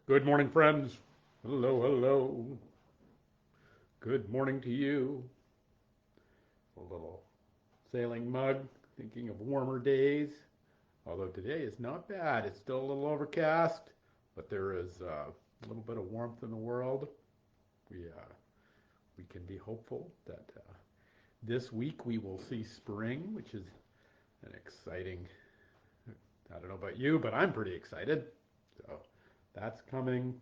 Good morning, friends. Hello, hello. Good morning to you. A little sailing mug, thinking of warmer days. Although today is not bad. It's still a little overcast, but there is a little bit of warmth in the world. We can be hopeful that this week we will see spring, which is an exciting. I don't know about you, but I'm pretty excited. So that's coming.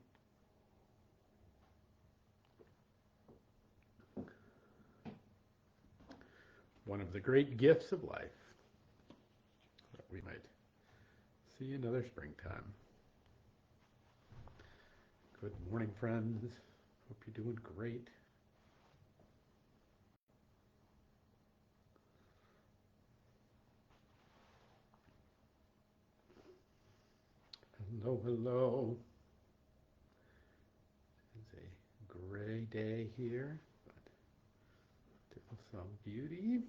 One of the great gifts of life that we might see another springtime. Good morning, friends. Hope you're doing great. Hello, hello. It's a gray day here, but still some beauty.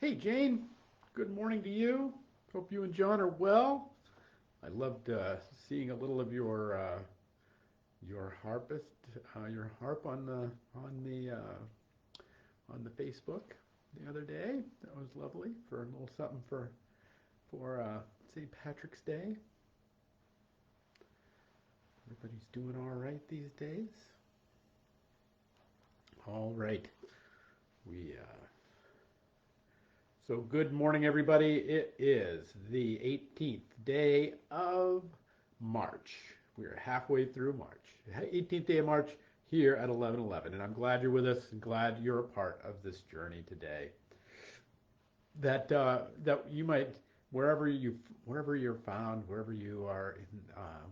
Hey, Jane. Good morning to you. Hope you and John are well. I loved seeing a little of your harpist, your harp on the Facebook the other day. That was lovely for a little something for St. Patrick's Day. Everybody's doing all right these days. All right. We So good morning, everybody. It is the 18th day of March. We are halfway through March. 18th day of March here at 11:11, and I'm glad you're with us and glad you're a part of this journey today. That you might wherever you're found, wherever you are,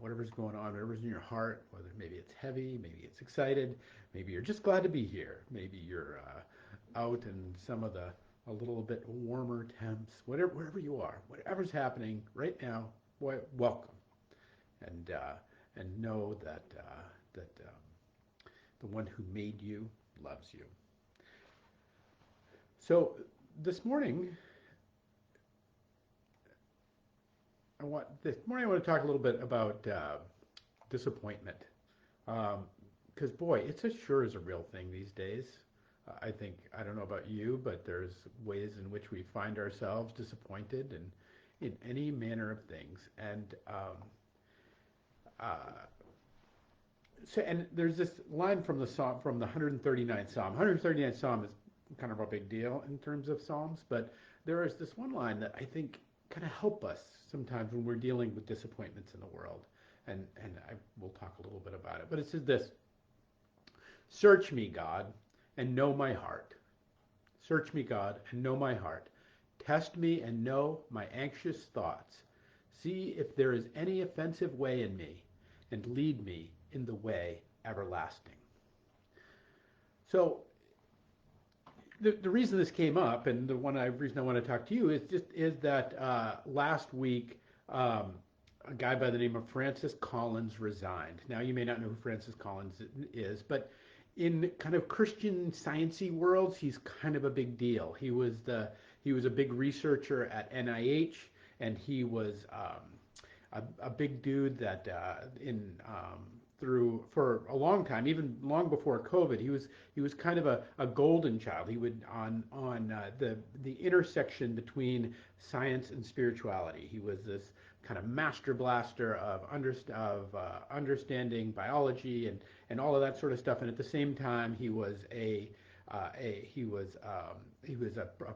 whatever's going on, whatever's in your heart, whether maybe it's heavy, maybe it's excited, maybe you're just glad to be here, maybe you're out in some of the a little bit warmer temps, wherever you are, whatever's happening right now, welcome, and know that the one who made you loves you. So this morning, I want to talk a little bit about disappointment, because boy, it's sure is a real thing these days. I think, I don't know about you, but there's ways in which we find ourselves disappointed in any manner of things. And there's this line from the Psalm, from the 139th Psalm. 139th Psalm is kind of a big deal in terms of Psalms, but there is this one line that I think kind of help us sometimes when we're dealing with disappointments in the world. And I will talk a little bit about it. But it says this: Search me, God, and know my heart. Search me, God, and know my heart. Test me and know my anxious thoughts. See if there is any offensive way in me, and lead me in the way everlasting. So the reason this came up, and reason I want to talk to you is that last week a guy by the name of Francis Collins resigned. Now you may not know who Francis Collins is, but in kind of Christian sciencey worlds, he's kind of a big deal. He was a big researcher at NIH, and he was a big dude that through for a long time, even long before COVID, he was kind of a golden child. He would on the intersection between science and spirituality. He was this kind of master blaster of understanding biology and all of that sort of stuff. And at the same time, he was a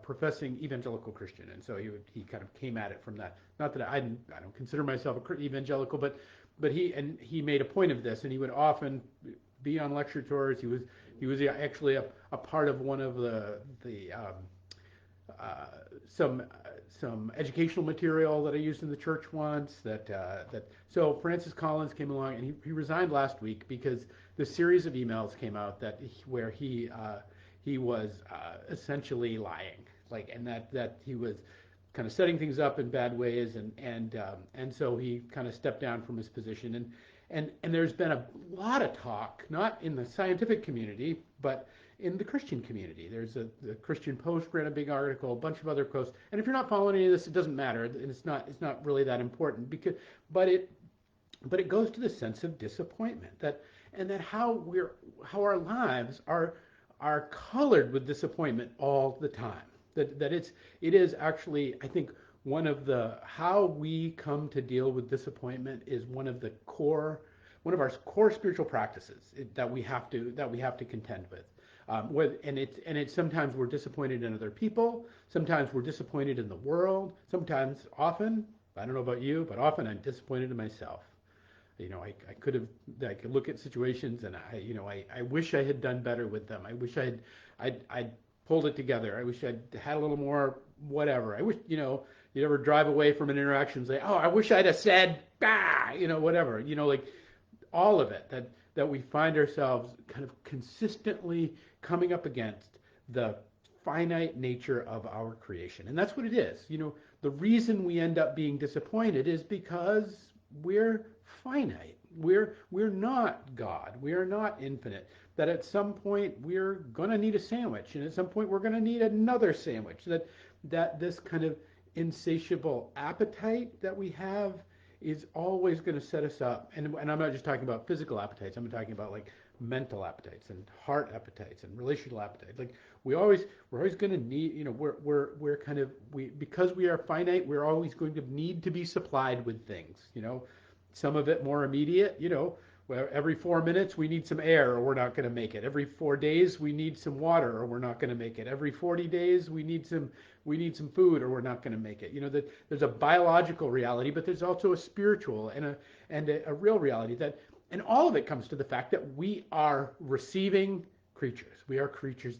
professing evangelical Christian, and so he kind of came at it from that. Not that I don't consider myself a evangelical, but he made a point of this, and he would often be on lecture tours. He was actually a part of one of the some educational material that I used in the church once. So Francis Collins came along, and he resigned last week because the series of emails came out where he was essentially lying, and that he was kind of setting things up in bad ways, and so he kind of stepped down from his position, And there's been a lot of talk, not in the scientific community, but in the Christian community. There's the Christian Post ran a big article, a bunch of other posts. And if you're not following any of this, it doesn't matter, and it's not really that important because, but it goes to the sense of disappointment that how our lives are colored with disappointment all the time. It is actually, I think, one of the how we come to deal with disappointment is one of our core spiritual practices that we have to contend with. And it's sometimes we're disappointed in other people, sometimes we're disappointed in the world, sometimes, often, I don't know about you, but often I'm disappointed in myself. I could look at situations and I wish I had done better with them. I wish I'd pulled it together. I wish I'd had a little more whatever. I wish, you'd ever drive away from an interaction and say, oh, I wish I'd have said, whatever, like all of it that we find ourselves kind of consistently coming up against the finite nature of our creation. And that's what it is. The reason we end up being disappointed is because we're finite. We're not God. We are not infinite. That at some point we're going to need a sandwich, and at some point we're going to need another sandwich. That this kind of insatiable appetite that we have is always going to set us up. And I'm not just talking about physical appetites. I'm talking about like mental appetites and heart appetites and relational appetites. Like we're always going to need, we're kind of, because we are finite, we're always going to need to be supplied with things, some of it more immediate, where every 4 minutes we need some air or we're not going to make it. Every 4 days we need some water or we're not going to make it. Every 40 days we need some food or we're not going to make it. That there's a biological reality, but there's also a spiritual and a real reality and all of it comes to the fact that we are receiving creatures. We are creatures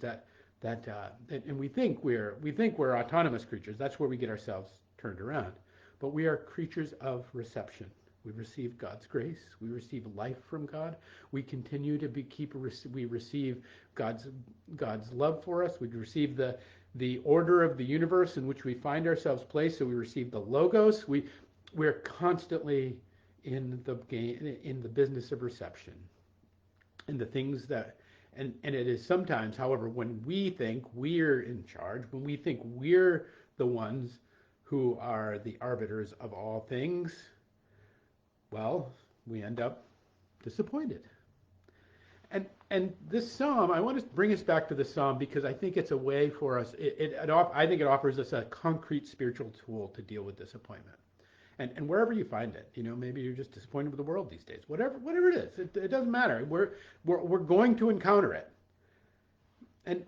and we think we're autonomous creatures. That's where we get ourselves turned around. But we are creatures of reception. We receive God's grace. We receive life from God. We continue to we receive God's love for us. We receive the order of the universe in which we find ourselves placed. So we receive the logos. We're constantly in the business of reception. And the things and it is sometimes, however, when we think we're in charge, when we think we're the ones who are the arbiters of all things, well, we end up disappointed. And this psalm, I want to bring us back to the psalm because I think it's a way for us. I think it offers us a concrete spiritual tool to deal with disappointment. And wherever you find it, maybe you're just disappointed with the world these days. Whatever it is, it doesn't matter. We're going to encounter it.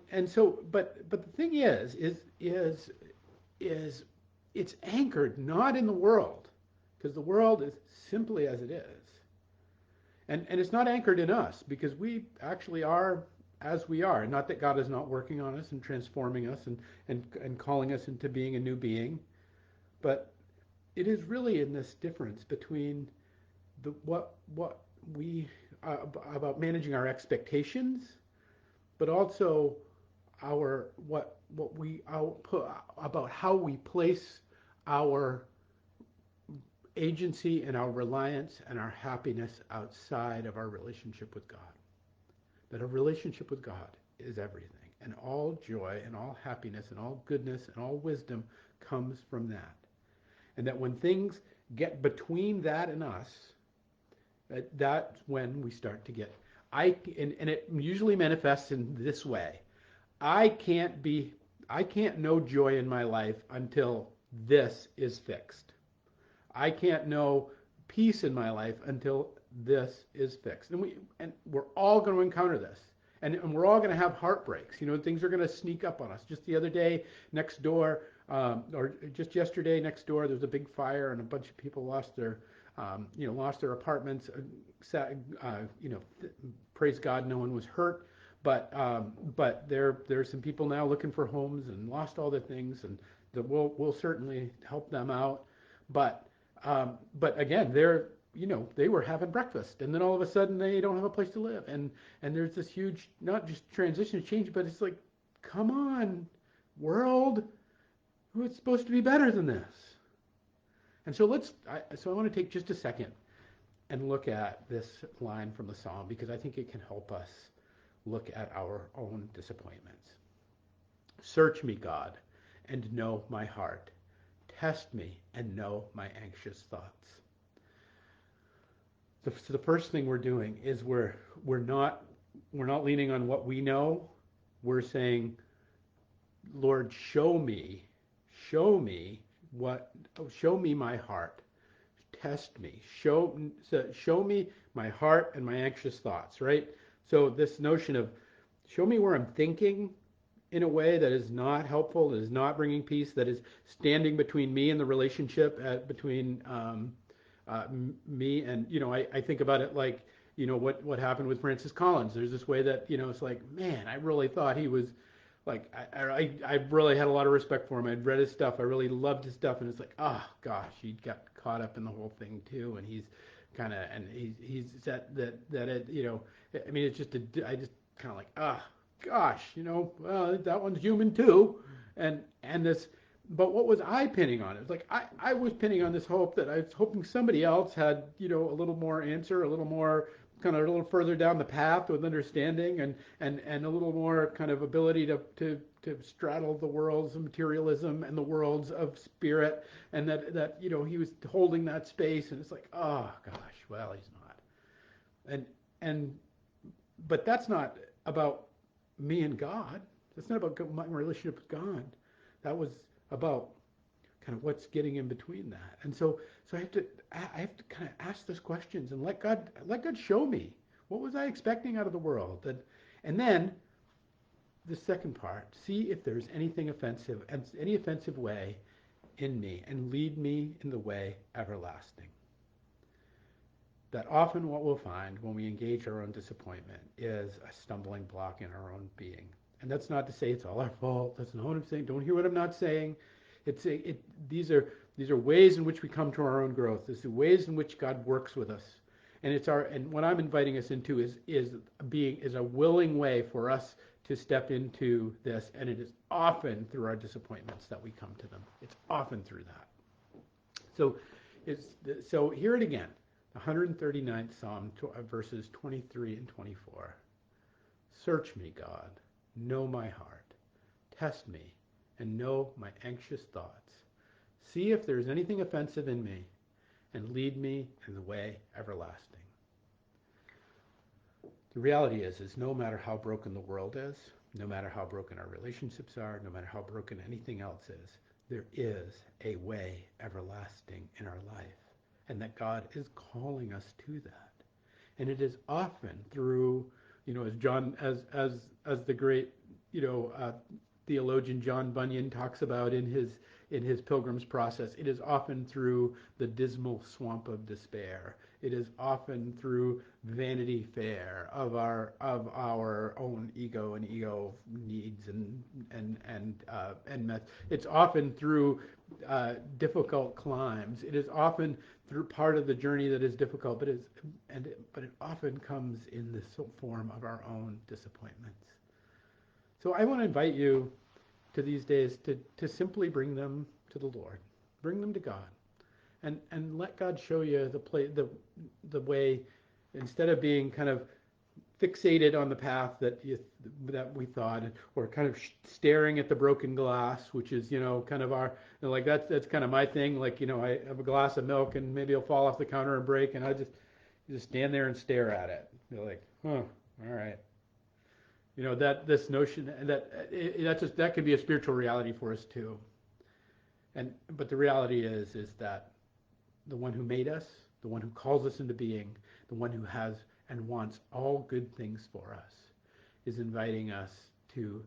And so, but the thing is it's anchored not in the world, because the world is simply as it is. And it's not anchored in us, because we actually are as we are. Not that God is not working on us and transforming us and calling us into being a new being, but it is really in this difference between what we about managing our expectations, but also about how we place our agency and our reliance and our happiness outside of our relationship with God. That our relationship with God is everything, and all joy and all happiness and all goodness and all wisdom comes from that. And that when things get between that and us, that's when we start to get, and it usually manifests in this way. I can't know joy in my life until this is fixed. I can't know peace in my life until this is fixed. And we're all going to encounter this. And we're all going to have heartbreaks. Things are going to sneak up on us. Just the other day, next door, or just yesterday, next door, there was a big fire and a bunch of people lost their apartments. Praise God, no one was hurt. But there's some people now looking for homes and lost all their things, and we'll certainly help them out. But again, they were having breakfast, and then all of a sudden they don't have a place to live, and there's this huge, not just transition change, but it's like, come on, world, it's supposed to be better than this. And so I want to take just a second and look at this line from the psalm, because I think it can help us look at our own disappointments. Search me, God, and know my heart. Test me and know my anxious thoughts. So the first thing we're doing is we're not leaning on what we know. We're saying, Lord, show me show me my heart. Test me. Show me my heart and my anxious thoughts, right? So this notion of show me where I'm thinking in a way that is not helpful, that is not bringing peace, that is standing between me and the relationship between me and, I think about it like, what happened with Francis Collins. There's this way that, it's like, man, I really thought he was like, I really had a lot of respect for him. I'd read his stuff. I really loved his stuff. And it's like, oh gosh, he got caught up in the whole thing too. And he's that it, I mean, it's just, I just kind of like, gosh, well, that one's human too. And this, but what was I pinning on? It was like, I was pinning on this hope that I was hoping somebody else had, a little more answer, a little more kind of a little further down the path with understanding and a little more kind of ability to straddle the worlds of materialism and the worlds of spirit, and that he was holding that space, and it's like, oh gosh, well, he's not. And but that's not about me and God. That's not about my relationship with God. That was about kind of what's getting in between that. And so I have to kind of ask those questions and let God show me, what was I expecting out of the world. And then the second part, see if there's anything offensive, any offensive way in me, and lead me in the way everlasting. That often what we'll find when we engage our own disappointment is a stumbling block in our own being. And that's not to say it's all our fault. That's not what I'm saying. Don't hear what I'm not saying. These are ways in which we come to our own growth. These are ways in which God works with us. And what I'm inviting us into is a willing way for us to step into this, and it is often through our disappointments that we come to them. It's often through that. So hear it again. 139th Psalm, verses 23 and 24. Search me, God, know my heart. Test me and know my anxious thoughts. See if there's anything offensive in me, and lead me in the way everlasting. The reality is no matter how broken the world is, no matter how broken our relationships are, no matter how broken anything else is, there is a way everlasting in our life. And that God is calling us to that. And it is often through, as the great, theologian John Bunyan talks about in his Pilgrim's Process, it is often through the dismal swamp of despair. It is often through Vanity Fair of our own ego and ego needs and it's often through difficult climbs. It is often through part of the journey that is difficult, but it often comes in the form of our own disappointments. So I want to invite you to these days to simply bring them to the Lord, bring them to God, and let God show you the way, instead of being kind of fixated on the path that we thought, or kind of staring at the broken glass, which is kind of our, like that's kind of my thing. Like I have a glass of milk and maybe it'll fall off the counter and break, and I just stand there and stare at it. You're like, all right. That this notion that can be a spiritual reality for us too. But the reality is that the one who made us, the one who calls us into being, the one who has and wants all good things for us, is inviting us to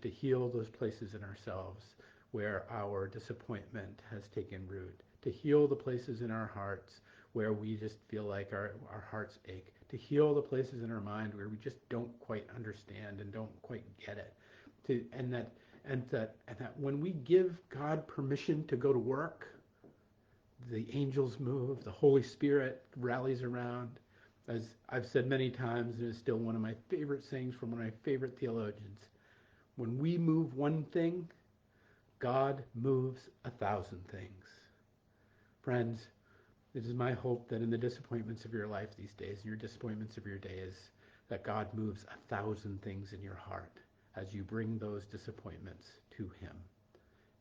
heal those places in ourselves where our disappointment has taken root, to heal the places in our hearts where we just feel like our hearts ache, to heal the places in our mind where we just don't quite understand and don't quite get it, and that when we give God permission to go to work, the angels move, the Holy Spirit rallies around. As I've said many times, and it's still one of my favorite sayings from one of my favorite theologians, when we move one thing, God moves 1,000 things. Friends, It is my hope that in the disappointments of your life these days, your disappointments of your days, that God moves 1,000 things in your heart as you bring those disappointments to him,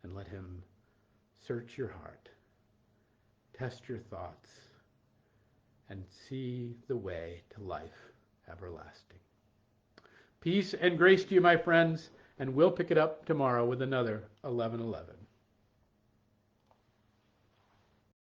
and let him search your heart, test your thoughts, and see the way to life everlasting. Peace and grace to you, my friends, and we'll pick it up tomorrow with another 11:11.